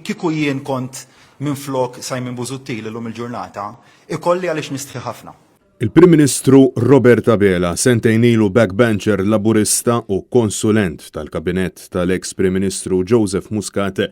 kieku jien kont minflok Simon Busuttil illum il-ġurnata, ikolli għaliex nistħi ħafna. Il-Prim Ministru Robert Abela, sentejn ilu backbencher laburista u konsulent tal-kabinett tal-ex Prim Ministru Joseph Muscat,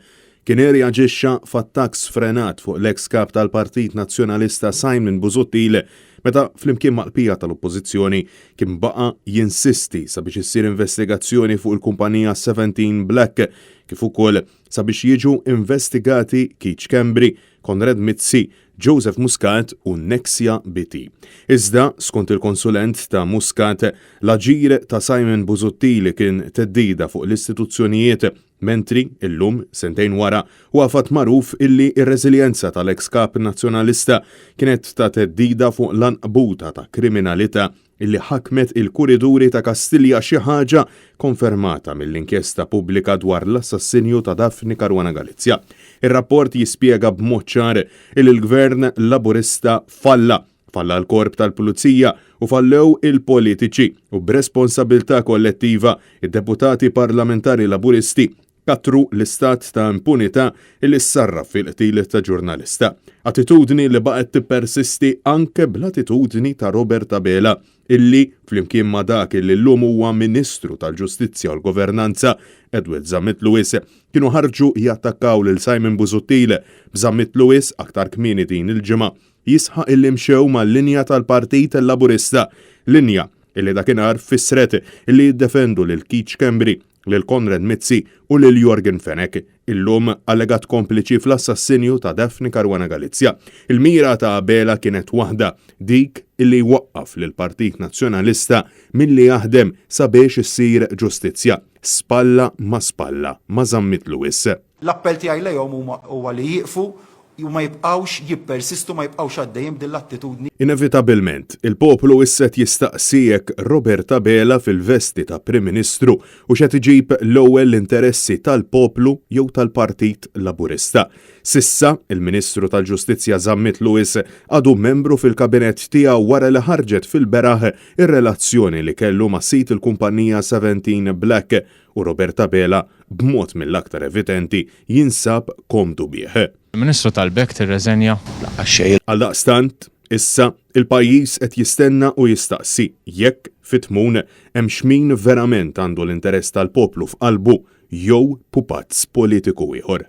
kien reaġixxa f'attakk sfrenat fuq l-ex kap tal-Partit Nazzjonalista Simon Busuttil meta flimkien mal-qbija tal-Oppożizzjoni kien baqa' jinsisti sabiex issir investigazzjoni fuq il-kumpanija 17 Black kif ukoll sabiex jiġu investigati Keith Schembri, Konrad Mizzi, Joseph Muscat u Nexia BT. Iżda, skont il-konsulent ta' Muscat, l-aġir ta' Simon Busuttil kien teddida fuq l-istituzzjonijiet, mentri illum sentejn wara huwa fatt magħruf illi ir-reżiljenza tal-ex kap nazzjonalista kienet ta' teddida fuq l-anqbuta ta' kriminalità illi ħakmet il-kuriduri ta' Kastilja xi ħaġa konfermata mill-inkjesta pubblika dwar l-assassinju ta' Daphne Caruana Galizia. Ir-rapport jispjega b'mod ċar il l-Gvern Laburista falla l-korp tal-Pulizija u fallew il-politiċi u b'responsabilità kollettiva id-deputati parlamentari laburisti katru l-istat ta' impunità illi sarraf fil-qtil ta' ġurnalista. Attitudni li baqgħet tippersisti anke bl-attitudni ta' Robert Abela illi flimkien ma' dak illi llum huwa Ministru tal-Ġustizzja u l-Governanza Edward Zammit Lewis kienu ħarġu jattakkaw lil Simon Busuttil b'Zammit Lewis aktar kmieni din il-ġimgħa jisħaq illi mxew mal-linja tal-Partit Laburista, linja illi dakinhar fissret illi jiddefendu lil Keith Schembri, lil Konrad Mizzi u lil Jorgen Fenech, illum allegat kompliċi fl-assassinju ta' Daphne Caruana Galizia. Il-mira ta' Abela kienet waħda dik illi waqqaf lil Partit Nazzjonalista milli jaħdem sabiex issir ġustizzja, spalla ma' Zammit Lewis. L-appell tiegħi lejhom huwa li jieqfu u ma jibqawx jippersistu, ma jibqawx għaddejjem din l-attitudni. Inevitabilment, il-poplu isset jistaqsijek Robert Abela fil-vesti ta' Prim Ministru u xed iġib l-ewwel l-interessi tal-poplu jew tal-Partit Laburista. Sissa, il-Ministru tal-Ġustizzja Zammit Lewis għadu membru fil-kabinett tiegħu wara li ħarġet fil-beraħ ir-relazzjoni li kellu ma' sit il-kumpanija 17 Black u Robert Abela b'mod mill-aktar evidenti jinsab komdu bih. Il-Ministru tal-Bek tirreżenja Għaldaqstant, issa il-pajjiż qed jistenna u jistaqsi jekk fit-tmun hemm x'min verament għandu l-interess tal-poplu f'qalbu jew pupazz politiku ieħor.